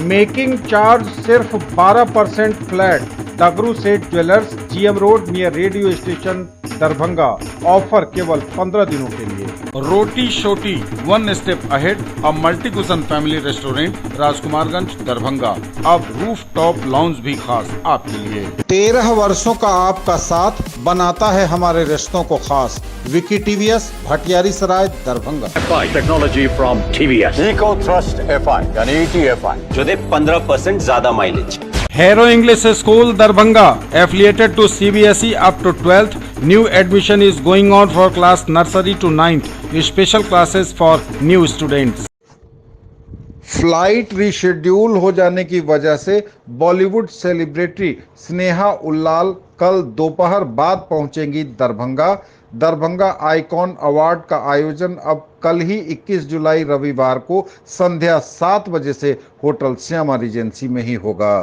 Making charge सिर्फ 12% flat. डगरू सेठ jewellers, GM road near radio station, Darbhanga. Offer केवल 15 दिनों के लिए। रोटी शोटी, one step ahead, a multi cushion family restaurant, Rajkumarganj, Darbhanga. अब रूफ टॉप लाउंज भी खास आपके लिए। 13 वर्षों का आपका साथ बनाता है हमारे रिश्तों को खास। Vicky TVS, Bhatiyari Sarai, Darbhanga. Technology from TVS, eco thrust FI यानी ETFI जो दे 15% ज्यादा mileage. Hero English School, Darbhanga, affiliated to CBSE up to 12th. New admission is going on for class nursery to 9th. Special classes for new students. Flight reschedule हो जाने की वजह से Bollywood celebrity Sneha Ullal कल दोपहर बाद पहुंचेंगी दरभंगा। दरभंगा आइकॉन अवार्ड का आयोजन अब कल ही 21 जुलाई रविवार को संध्या 7 बजे से होटल श्यामा रिजेंसी में ही होगा।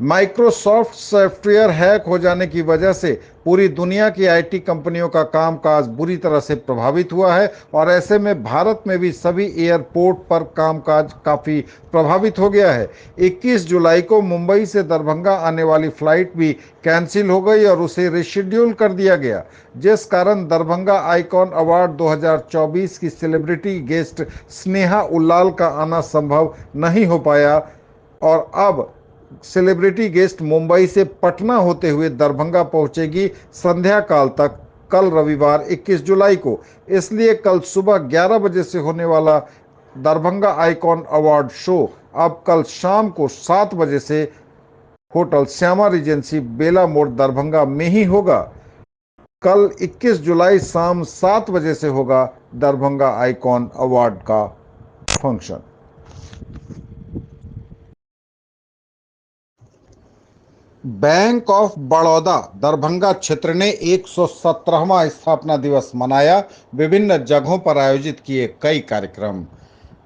माइक्रोसॉफ्ट सॉफ्टवेयर हैक हो जाने की वजह से पूरी दुनिया की आईटी कंपनियों का कामकाज बुरी तरह से प्रभावित हुआ है और ऐसे में भारत में भी सभी एयरपोर्ट पर कामकाज काफ़ी प्रभावित हो गया है। 21 जुलाई को मुंबई से दरभंगा आने वाली फ्लाइट भी कैंसिल हो गई और उसे रिशेड्यूल कर दिया गया, जिस कारण दरभंगा आइकॉन अवार्ड 2024 की सेलिब्रिटी गेस्ट स्नेहा उल्लाल का आना संभव नहीं हो पाया और अब सेलिब्रिटी गेस्ट मुंबई से पटना होते हुए दरभंगा पहुंचेगी संध्या काल तक, कल रविवार 21 जुलाई को। इसलिए कल सुबह 11 बजे से होने वाला दरभंगा आइकॉन अवार्ड शो अब कल शाम को 7 बजे से होटल श्यामा रिजेंसी बेला मोड़ दरभंगा में ही होगा। कल 21 जुलाई शाम 7 बजे से होगा दरभंगा आइकॉन अवार्ड का function. Bank of Baroda Darbhanga क्षेत्र ने 117वां स्थापना दिवस मनाया। विभिन्न जगहों पर आयोजित किए कई कार्यक्रम।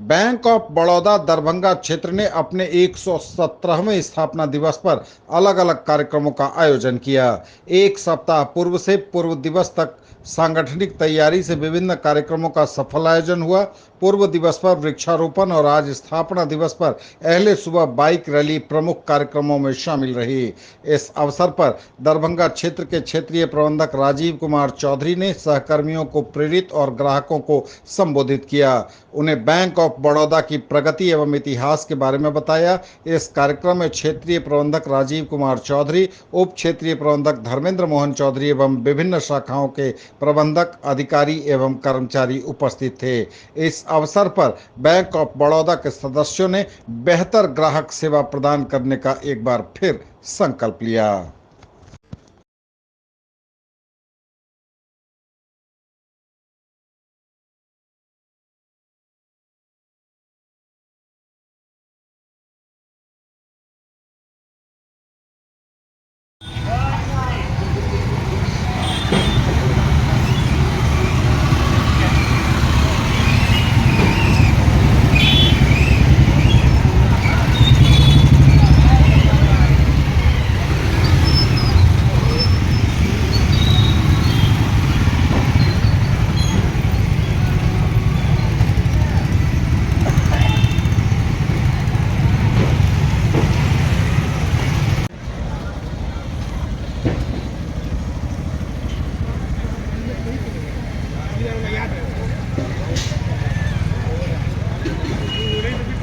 बैंक ऑफ बड़ौदा दरभंगा क्षेत्र ने अपने 117वें स्थापना दिवस पर अलग अलग कार्यक्रमों का आयोजन किया। एक सप्ताह पूर्व से पूर्व दिवस तक सांगठनिक तैयारी से विभिन्न कार्यक्रमों का सफल आयोजन हुआ। पूर्व दिवस पर वृक्षारोपण और आज स्थापना दिवस पर अहले सुबह बाइक रैली प्रमुख कार्यक्रमों में शामिल रही। इस अवसर पर दरभंगा क्षेत्र के क्षेत्रीय प्रबंधक राजीव कुमार चौधरी ने सहकर्मियों को प्रेरित और ग्राहकों को संबोधित किया। उन्हें बैंक ऑफ बड़ौदा की प्रगति एवं इतिहास के बारे में बताया। इस कार्यक्रम में क्षेत्रीय प्रबंधक राजीव कुमार चौधरी, उप क्षेत्रीय प्रबंधक धर्मेंद्र मोहन चौधरी एवं विभिन्न शाखाओं के प्रबंधक, अधिकारी एवं कर्मचारी उपस्थित थे। इस अवसर पर बैंक ऑफ बड़ौदा के सदस्यों ने बेहतर ग्राहक सेवा प्रदान करने का एक बार फिर संकल्प लिया।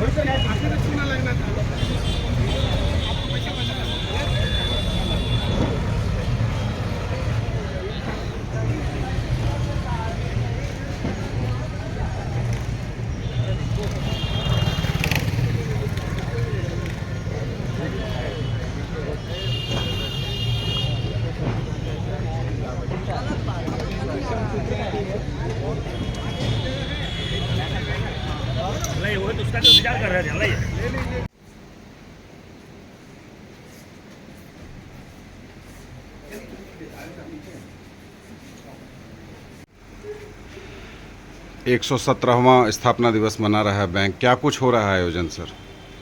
उसका तो इंतजार कर रहे थे। 117वां स्थापना दिवस मना रहा है बैंक, क्या कुछ हो रहा है आयोजन सर?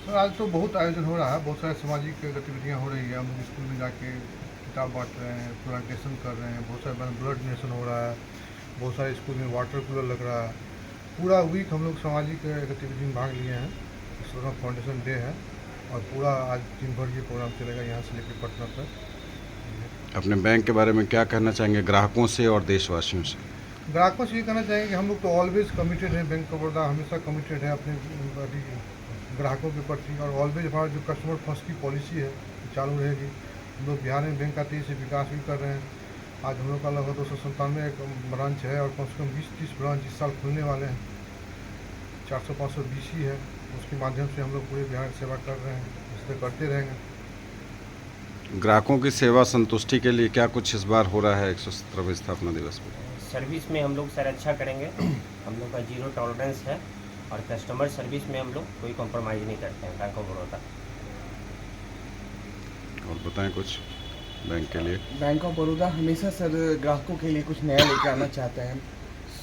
सर आज तो बहुत आयोजन हो रहा है, बहुत सारे सामाजिक गतिविधियां हो रही है। हम स्कूल में जाके किताब बांट रहे हैं, प्रेजेंटेशन कर रहे हैं, बहुत सारे ब्लड डोनेशन हो रहा है, बहुत सारे स्कूल में वाटर कूलर लग रहा है। पूरा वीक हम लोग सामाजिक गतिविधि में भाग लिए हैं। विश्वकर्मा फाउंडेशन डे है और पूरा आज दिन भर ये प्रोग्राम चलेगा यहाँ से लेकर पटना तक। अपने बैंक के बारे में क्या कहना चाहेंगे ग्राहकों से और देशवासियों से? ग्राहकों से ये कहना चाहेंगे कि हम लोग तो ऑलवेज कमिटेड है, बैंक ऑफ बड़ौदा हमेशा कमिटेड है अपने ग्राहकों के प्रति, और ऑलवेज हमारा जो कस्टमर फर्स्ट की पॉलिसी है चालू रहेगी। हम लोग बिहार में बैंक का तेजी से विकास भी कर रहे हैं। आज हम लोग का लगभग 297 ब्रांच है और कम से कम 20-30 ब्रांच इस साल खुलने वाले हैं। 400-500 BC है, उसके माध्यम से हम लोग पूरे बिहार की सेवा कर रहे हैं, इसलिए करते रहेंगे। ग्राहकों की सेवा संतुष्टि के लिए क्या कुछ इस बार हो रहा है 117वें स्थापना दिवस पर? सर्विस में हम लोग सर अच्छा करेंगे। हम लोग का 0 टॉलरेंस है और कस्टमर सर्विस में हम लोग कोई कॉम्प्रोमाइज़ नहीं करते हैं बैंक ऑफ बड़ौदा। और बताएं कुछ बैंक के लिए। बैंक ऑफ बड़ौदा हमेशा सर ग्राहकों के लिए कुछ नया लेकर आना चाहता है।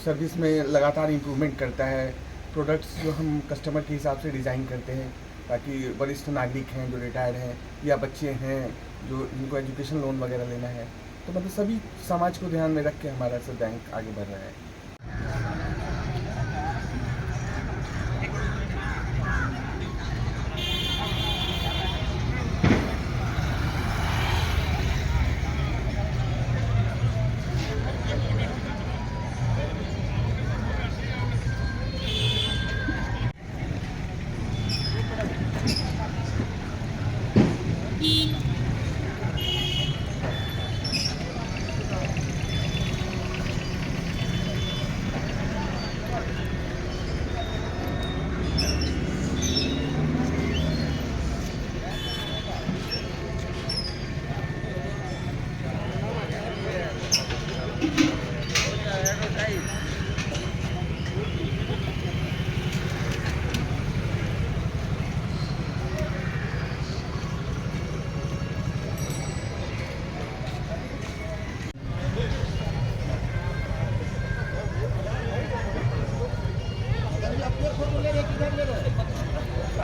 सर्विस में लगातार इम्प्रूवमेंट करता है। प्रोडक्ट्स जो हम कस्टमर के हिसाब से डिज़ाइन करते हैं ताकि वरिष्ठ नागरिक हैं जो रिटायर्ड हैं या बच्चे हैं जो जिनको एजुकेशन लोन वगैरह लेना है, तो मतलब सभी समाज को ध्यान में रख के हमारा सर बैंक आगे बढ़ रहा है।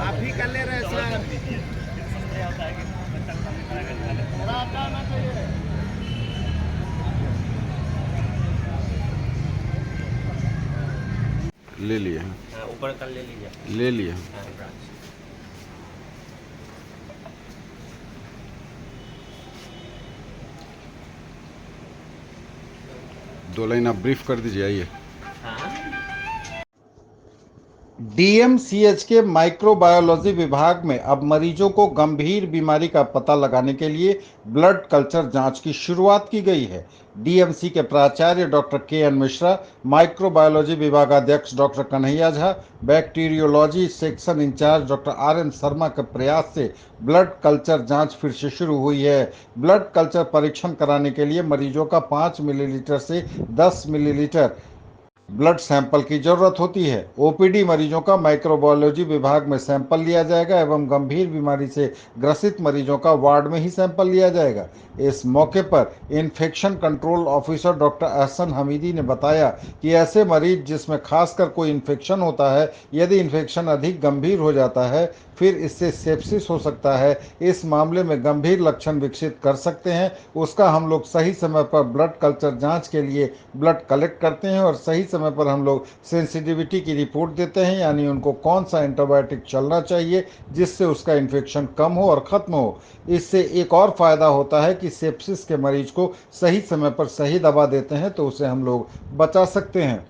आप ही कर ले रहे हैं सर। ले लिए हैं? हाँ, ऊपर कल ले लीजिए। ले लिए हैं। हाँ, ब्रांच। दो लाइन आप ब्रीफ कर दीजिए, आइए। डीएमसीएच के माइक्रोबायोलॉजी विभाग में अब मरीजों को गंभीर बीमारी का पता लगाने के लिए ब्लड कल्चर जांच की शुरुआत की गई है। डीएमसी के प्राचार्य डॉक्टर के.एन. मिश्रा, माइक्रोबायोलॉजी विभागाध्यक्ष doctor Kanhaiya Jha, bacteriology section incharge doctor RN. Sharma के प्रयास से ब्लड कल्चर जांच फिर से शुरू हुई है। ब्लड कल्चर परीक्षण कराने के लिए मरीजों का 5 मिलीलीटर से 10 मिलीलीटर ब्लड सैंपल की जरूरत होती है। ओपीडी मरीजों का माइक्रोबायोलॉजी विभाग में सैंपल लिया जाएगा एवं गंभीर बीमारी से ग्रसित मरीजों का वार्ड में ही सैंपल लिया जाएगा। इस मौके पर infection control officer doctor Ahsan Hamidi ने बताया कि ऐसे मरीज जिसमें खासकर कोई इन्फेक्शन होता है, यदि इन्फेक्शन अधिक गंभीर हो जाता है फिर इससे सेप्सिस हो सकता है, इस मामले में गंभीर लक्षण विकसित कर सकते हैं, उसका हम लोग सही समय पर ब्लड कल्चर जांच के लिए ब्लड कलेक्ट करते हैं और सही समय पर हम लोग सेंसिटिविटी की रिपोर्ट देते हैं, यानी उनको कौन सा एंटीबायोटिक चलना चाहिए जिससे उसका इन्फेक्शन कम हो और ख़त्म हो। इससे एक और फ़ायदा होता है कि सेप्सिस के मरीज को सही समय पर सही दवा देते हैं तो उसे हम लोग बचा सकते हैं।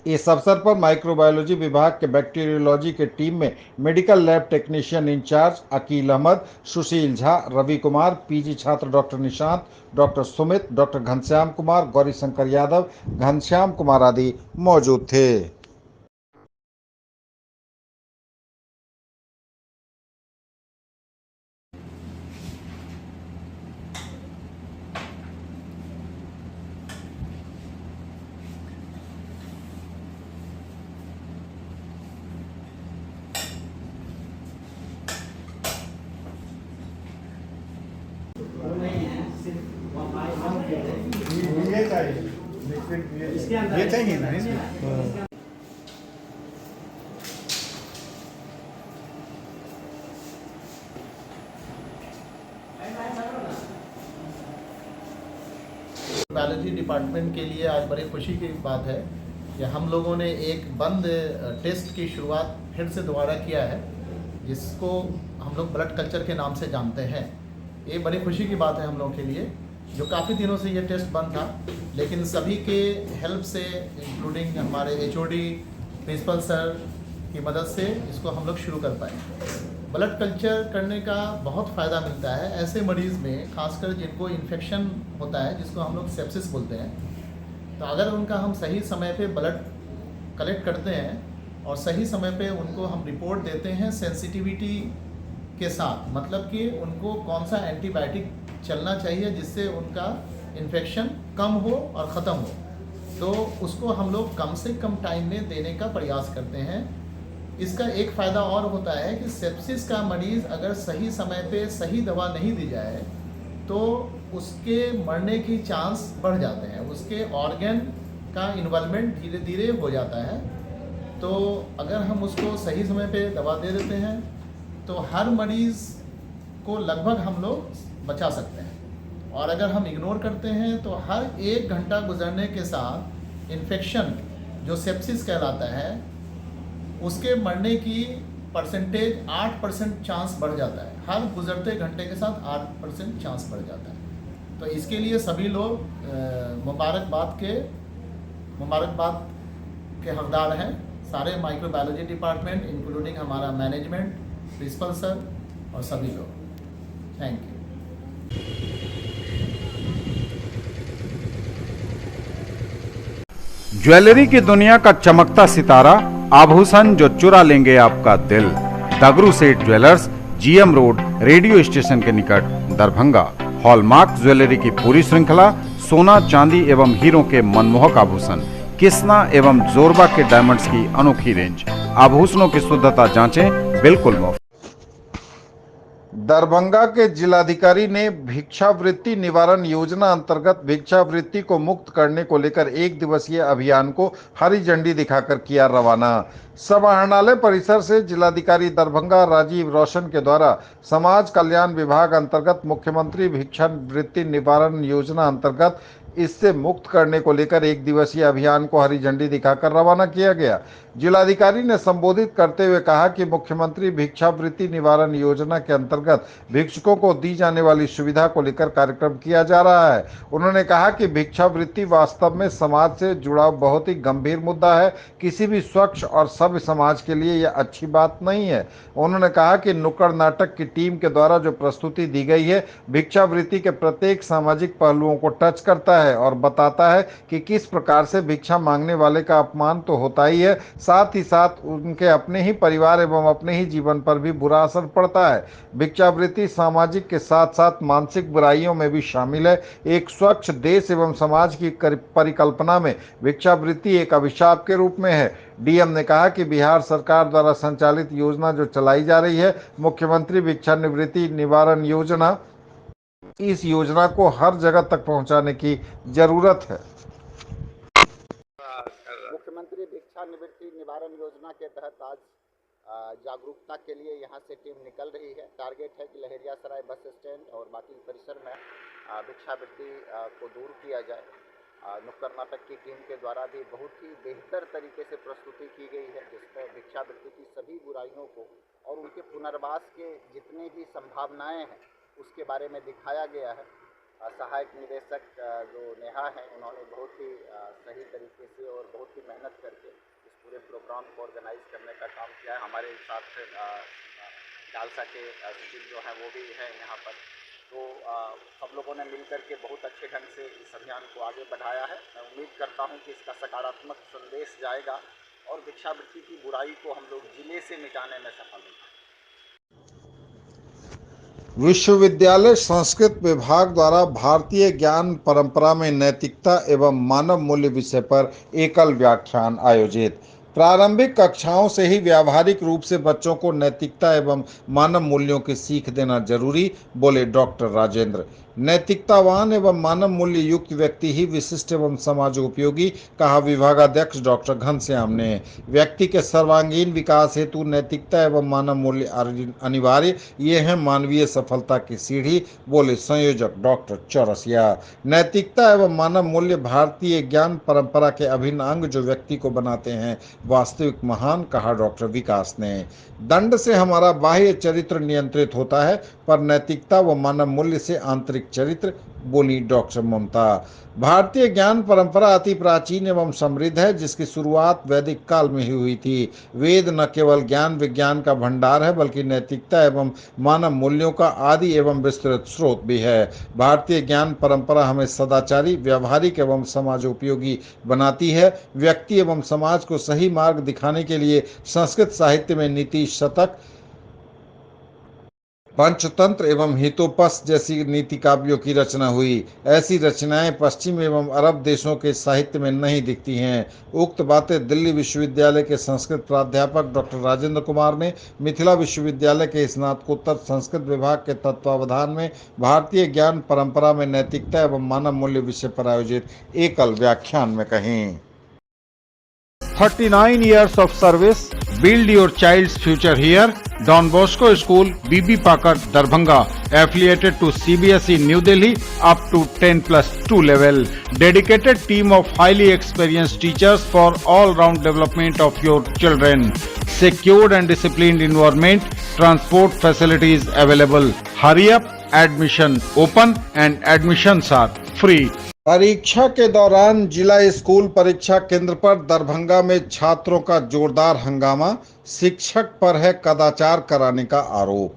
इस अवसर पर माइक्रोबायोलॉजी विभाग के बैक्टीरियोलॉजी के टीम में medical lab technician incharge Akeel Ahmad, Sushil Jha, Ravi Kumar, PG छात्र doctor Nishant, doctor Sumit, doctor Ghanshyam Kumar, Gauri Shankar Yadav, Ghanshyam Kumar आदि मौजूद थे। ये चाहिए ना इसमें। बायोलॉजी डिपार्टमेंट के लिए आज बड़ी खुशी की बात है कि हम लोगों ने एक बंद टेस्ट की शुरुआत फिर से दोबारा किया है, जिसको हम लोग ब्लड कल्चर के नाम से जानते हैं। ये बड़ी खुशी की बात है हम लोगों के लिए, जो काफ़ी दिनों से ये टेस्ट बंद था, लेकिन सभी के हेल्प से, इंक्लूडिंग हमारे HOD, प्रिंसिपल सर की मदद से इसको हम लोग शुरू कर पाए। ब्लड कल्चर करने का बहुत फ़ायदा मिलता है ऐसे मरीज़ में, खासकर जिनको इन्फेक्शन होता है, जिसको हम लोग सेप्सिस बोलते हैं। तो अगर उनका हम सही समय पे ब्लड कलेक्ट करते हैं और सही समय पे उनको हम रिपोर्ट देते हैं सेंसिटिविटी के साथ, मतलब कि उनको कौन सा एंटीबायोटिक चलना चाहिए जिससे उनका इन्फेक्शन कम हो और ख़त्म हो, तो उसको हम लोग कम से कम टाइम में देने का प्रयास करते हैं। इसका एक फ़ायदा और होता है कि सेप्सिस का मरीज़ अगर सही समय पे सही दवा नहीं दी जाए तो उसके मरने की चांस बढ़ जाते हैं, उसके ऑर्गन का इन्वॉल्वमेंट धीरे धीरे हो जाता है। तो अगर हम उसको सही समय पे दवा दे देते हैं तो हर मरीज़ को लगभग हम लोग बचा सकते हैं। और अगर हम इग्नोर करते हैं तो हर 1 घंटा गुजरने के साथ इन्फेक्शन जो सेप्सिस कहलाता है उसके मरने की परसेंटेज 8% चांस बढ़ जाता है। हर गुजरते घंटे के साथ 8% चांस बढ़ जाता है। तो इसके लिए सभी लोग मुबारकबाद के हकदार हैं। सारे माइक्रोबायोलॉजी डिपार्टमेंट इंक्लूडिंग हमारा मैनेजमेंट, प्रिंसिपल सर और सभी लोग। Thank you. ज्वेलरी की दुनिया का चमकता सितारा, आभूषण जो चुरा लेंगे आपका दिल। दगरू सेठ jewellers, GM road, radio station के निकट, दरभंगा। हॉलमार्क ज्वेलरी की पूरी श्रृंखला, सोना, चांदी एवं हीरों के मनमोहक आभूषण, किस्ना एवं जोरबा के डायमंड्स की अनोखी रेंज। आभूषणों की शुद्धता जांचें, बिल्कुल मुफ्त। दरभंगा के जिलाधिकारी ने भिक्षावृत्ति निवारण योजना अंतर्गत भिक्षावृत्ति को मुक्त करने को लेकर 1 दिवसीय अभियान को हरी झंडी दिखाकर किया रवाना। समाहरणालय परिसर से जिलाधिकारी दरभंगा राजीव रोशन के द्वारा समाज कल्याण विभाग अंतर्गत मुख्यमंत्री भिक्षावृत्ति निवारण योजना अंतर्गत इससे मुक्त करने को लेकर 1 दिवसीय अभियान को हरी झंडी दिखाकर रवाना किया गया। जिलाधिकारी ने संबोधित करते हुए कहा कि मुख्यमंत्री भिक्षावृत्ति निवारण योजना के अंतर्गत भिक्षुकों को दी जाने वाली सुविधा को लेकर कार्यक्रम किया जा रहा है। उन्होंने कहा कि भिक्षावृत्ति वास्तव में समाज से जुड़ा बहुत ही गंभीर मुद्दा है। किसी भी स्वच्छ और सभ्य समाज के लिए यह अच्छी बात नहीं है। उन्होंने कहा कि नुक्कड़ नाटक की टीम के द्वारा जो प्रस्तुति दी गई है भिक्षावृत्ति के प्रत्येक सामाजिक पहलुओं को टच करता है और बताता है कि किस प्रकार से भिक्षा मांगने वाले का अपमान तो होता ही है, साथ ही साथ उनके अपने ही परिवार एवं अपने ही जीवन पर भी बुरा असर पड़ता है। भिक्षावृत्ति सामाजिक के साथ साथ मानसिक बुराइयों में भी शामिल है। एक स्वच्छ देश एवं समाज की परिकल्पना में भिक्षावृत्ति एक अभिशाप के रूप में है। DM ने कहा कि बिहार सरकार द्वारा संचालित योजना जो चलाई जा रही है मुख्यमंत्री भिक्षावृत्ति निवारण योजना, इस योजना को हर जगह तक पहुंचाने की जरूरत है। मुख्यमंत्री भिक्षावृत्ति निवारण योजना के तहत आज जागरूकता के लिए यहाँ से टीम निकल रही है। टारगेट है कि लहेरियासराय बस स्टैंड और बाकी परिसर में भिक्षावृत्ति को दूर किया जाए। नुक्कड़ नाटक की टीम के द्वारा भी बहुत ही बेहतर तरीके से प्रस्तुति की गई है, जिसमें भिक्षावृत्ति की सभी बुराइयों को और उनके पुनर्वास के जितने भी संभावनाएं हैं उसके बारे में दिखाया गया है। सहायक निदेशक जो नेहा हैं उन्होंने बहुत ही सही तरीके से और बहुत ही मेहनत करके इस पूरे प्रोग्राम को ऑर्गेनाइज करने का काम किया है। हमारे साथ डालसा के सचिव जो हैं वो भी हैं यहाँ पर। तो सब लोगों ने मिलकर के बहुत अच्छे ढंग से इस अभियान को आगे बढ़ाया है। मैं उम्मीद करता हूँ कि इसका सकारात्मक संदेश जाएगा और भिक्षावृत्ति की बुराई को हम लोग जिले से मिटाने में सफल होंगे। विश्वविद्यालय संस्कृत विभाग द्वारा भारतीय ज्ञान परंपरा में नैतिकता एवं मानव मूल्य विषय पर एकल व्याख्यान आयोजित। प्रारंभिक कक्षाओं से ही व्यावहारिक रूप से बच्चों को नैतिकता एवं मानव मूल्यों की सीख देना जरूरी, बोले डॉक्टर राजेंद्र। नैतिकतावान एवं मानव मूल्य युक्त व्यक्ति ही विशिष्ट एवं समाजोपयोगी, कहा विभागाध्यक्ष डॉक्टर घनश्याम ने। व्यक्ति के सर्वांगीण विकास हेतु नैतिकता एवं मानव मूल्य अनिवार्य, ये है मानवीय सफलता की सीढ़ी, बोले संयोजक डॉक्टर चौरसिया। नैतिकता एवं मानव मूल्य भारतीय ज्ञान परंपरा के अभिन्न अंग जो व्यक्ति को बनाते हैं वास्तविक महान, कहा डॉक्टर विकास ने। दंड से हमारा बाह्य चरित्र नियंत्रित होता है, पर नैतिकता व मानव मूल्य से आंतरिक चरित्र, बोली डॉक्टर ममता। भारतीय ज्ञान परंपरा अति प्राचीन एवं समृद्ध है, जिसकी शुरुआत वैदिक काल में ही हुई थी। वेद न केवल ज्ञान विज्ञान का भंडार है, बल्कि नैतिकता एवं मानव मूल्यों का आदि एवं विस्तृत स्रोत भी है। भारतीय ज्ञान परंपरा हमें सदाचारी, व्यवहारिक एवं समाजोपयोगी बनाती है। व्यक्ति एवं समाज को सही मार्ग दिखाने के लिए संस्कृत साहित्य में नीति शतक, पंचतंत्र एवं हितोपस जैसी नीति काव्यों की रचना हुई। ऐसी रचनाएं पश्चिम एवं अरब देशों के साहित्य में नहीं दिखती हैं। उक्त बातें दिल्ली विश्वविद्यालय के संस्कृत प्राध्यापक डॉक्टर राजेंद्र कुमार ने मिथिला विश्वविद्यालय के स्नातकोत्तर संस्कृत विभाग के तत्वावधान में भारतीय ज्ञान परंपरा में नैतिकता एवं मानव मूल्य विषय पर आयोजित एकल व्याख्यान में कहीं। 39 years of service, build your child's future here. Don Bosco School, BB Pakar, Darbhanga, affiliated to CBSE New Delhi up to 10+2 level. Dedicated team of highly experienced teachers for all-round development of your children. Secured and disciplined environment, transport facilities available. Hurry up, admission open and admissions are free. परीक्षा के दौरान जिला school परीक्षा केंद्र पर दरभंगा में छात्रों का जोरदार हंगामा, शिक्षक पर है कदाचार कराने का आरोप।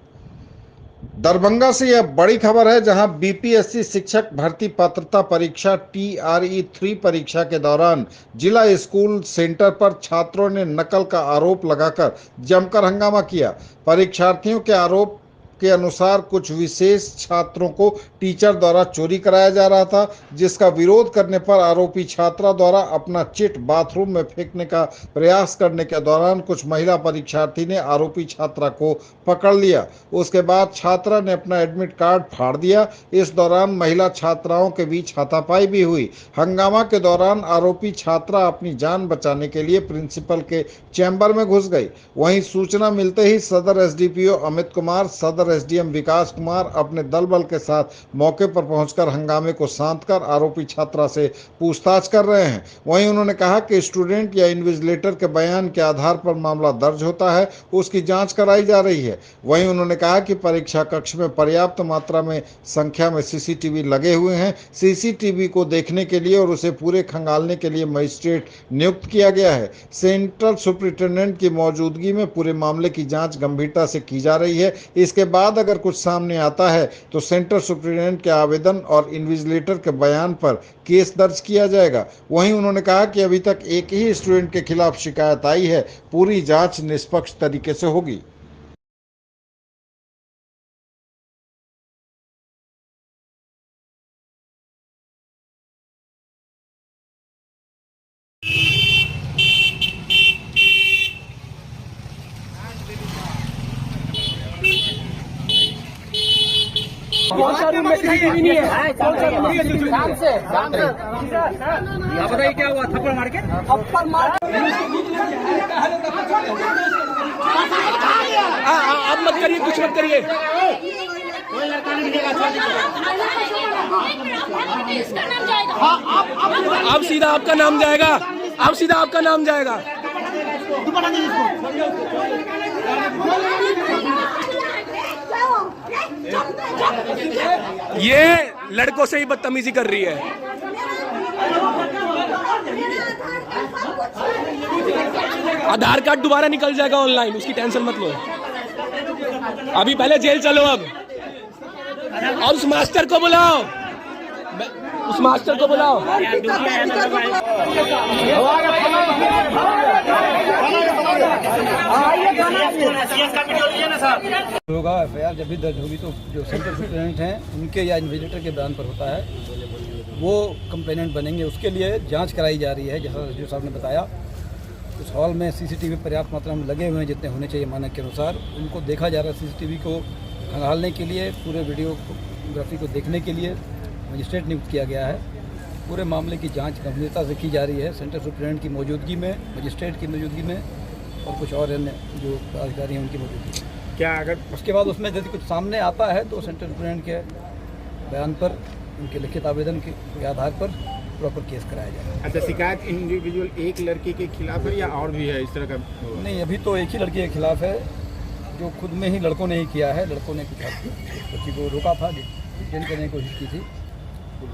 दरभंगा से यह बड़ी खबर है, जहां बीपीएससी शिक्षक भर्ती पात्रता परीक्षा TRE3 परीक्षा के दौरान जिला स्कूल सेंटर पर छात्रों ने नकल का आरोप लगाकर जमकर हंगामा किया। परीक्षार्थियों के आरोप के अनुसार कुछ विशेष छात्रों को टीचर द्वारा चोरी कराया जा रहा था, जिसका विरोध करने पर आरोपी छात्रा द्वारा अपना चिट बाथरूम में फेंकने का प्रयास करने के दौरान कुछ महिला परीक्षार्थी ने आरोपी छात्रा को पकड़ लिया। उसके बाद छात्रा ने अपना एडमिट कार्ड फाड़ दिया। इस दौरान महिला छात्राओं के बीच हाथापाई भी हुई। हंगामा के दौरान आरोपी छात्रा अपनी जान बचाने के लिए प्रिंसिपल के चैम्बर में घुस गई। वहीं सूचना मिलते ही सदर SDPO अमित कुमार, सदर SDM विकास कुमार अपने दल बल के साथ मौके पर पहुंचकर हंगामे को शांत कर आरोपी छात्रा से पूछताछ कर रहे हैं। वहीं उन्होंने कहा कि स्टूडेंट या इन्विजिलेटर के बयान के आधार पर मामला दर्ज होता है, उसकी जांच कराई जा रही है। वहीं उन्होंने कहा कि परीक्षा कक्ष में पर्याप्त मात्रा में संख्या में CCTV लगे हुए हैं। CCTV को देखने के लिए और उसे पूरे खंगालने के लिए मजिस्ट्रेट नियुक्त किया गया है। सेंट्रल सुपरिटेंडेंट की मौजूदगी में पूरे मामले की जांच गंभीरता से की जा रही है। इसके बाद अगर कुछ सामने आता है तो सेंटर सुपरिटेंडेंट के आवेदन और इन्विजिलेटर के बयान पर केस दर्ज किया जाएगा। वहीं उन्होंने कहा कि अभी तक एक ही स्टूडेंट के खिलाफ शिकायत आई है। पूरी जांच निष्पक्ष तरीके से होगी। बताइए क्या हुआ? थप्पड़ मार के अब मत करिए, कुछ मत करिए। अब सीधा आपका नाम जाएगा, अब सीधा आपका नाम जाएगा। ये लड़कों से ही बदतमीजी कर रही है। आधार कार्ड दोबारा निकल जाएगा ऑनलाइन, उसकी टेंशन मत लो। अभी पहले जेल चलो अब। और उस मास्टर को बुलाओ, उस मास्टर को बुलाओ। होगा FIR जब भी दर्ज होगी तो जो सेंटर सुपरिटेंडेंट हैं उनके या इन्विजिलेटर के बयान पर होता है, वो कंप्लेनेंट बनेंगे। उसके लिए जांच कराई जा रही है। जैसा जो साहब ने बताया, उस हॉल में CCTV पर्याप्त मात्रा में लगे हुए हैं, जितने होने चाहिए मानक के अनुसार। उनको देखा जा रहा है। CCTV को खंगालने के लिए पूरे वीडियो फोटोग्राफी को देखने के लिए मजिस्ट्रेट नियुक्त किया गया है। पूरे मामले की जांच गंभीरता से की जा रही है, सेंटर सुपरिटेंडेंट की मौजूदगी में, मजिस्ट्रेट की मौजूदगी में और कुछ और अन्य जो अधिकारी हैं उनकी मौजूदगी में। क्या अगर उसके बाद उसमें यदि कुछ सामने आता है तो सेंटर सुपरिटेंडेंट के बयान पर, उनके लिखित आवेदन के आधार पर प्रॉपर केस कराया जाएगा। अच्छा, शिकायत इंडिविजुअल एक लड़के के खिलाफ है या और भी है इस तरह का? नहीं, अभी तो एक ही लड़के के खिलाफ है जो खुद में ही लड़कों ने ही किया है। लड़कों ने कुछ बच्ची को रोका था, डिटेन करने की कोशिश की थी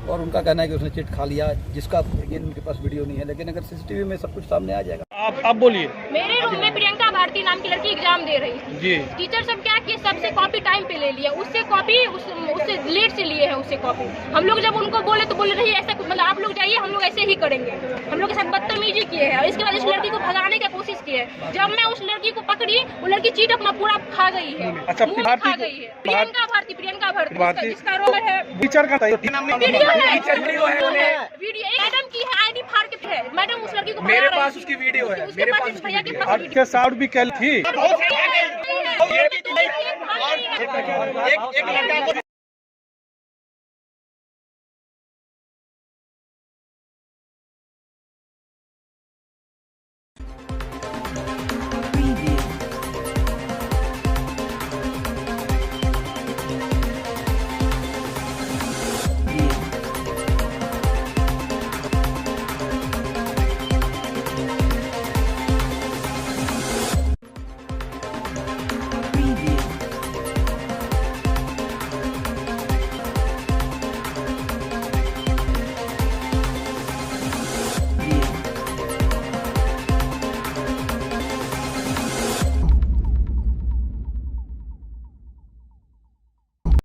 और उनका कहना है कि उसने चिट खा लिया, जिसका अगेन उनके पास वीडियो नहीं है, लेकिन अगर सीसीटीवी में सब कुछ सामने आ जाएगा। आप बोलिए। मेरे रूम में प्रियंका भारती नाम की लड़की एग्जाम दे रही थी जी। टीचर सब क्या किए, सबसे कॉपी टाइम पे ले लिया, उससे कॉपी उससे लेट से लिए हैं उससे कॉपी। हम लोग जब उनको बोले तो बोले नहीं ऐसा, मतलब आप लोग जाइए, हम लोग ऐसे ही करेंगे। हम लोग के साथ बदतमीजी किए हैं और इसके बाद इस लड़की को भगाने की कोशिश की है। जब मैं उस लड़की को पकड़ी, वो लड़की चीट अपना पूरा खा गई है। अच्छा, खा गई है। प्रियंका भारती जिसका रोल है टीचर का वीडियो है मैडम की है, आईडी फाड़ के है मैडम उस लड़की को। मेरे पास उसकी वीडियो है, मेरे पास भैया के पास आपके साउंड भी कल थी। एक लड़का को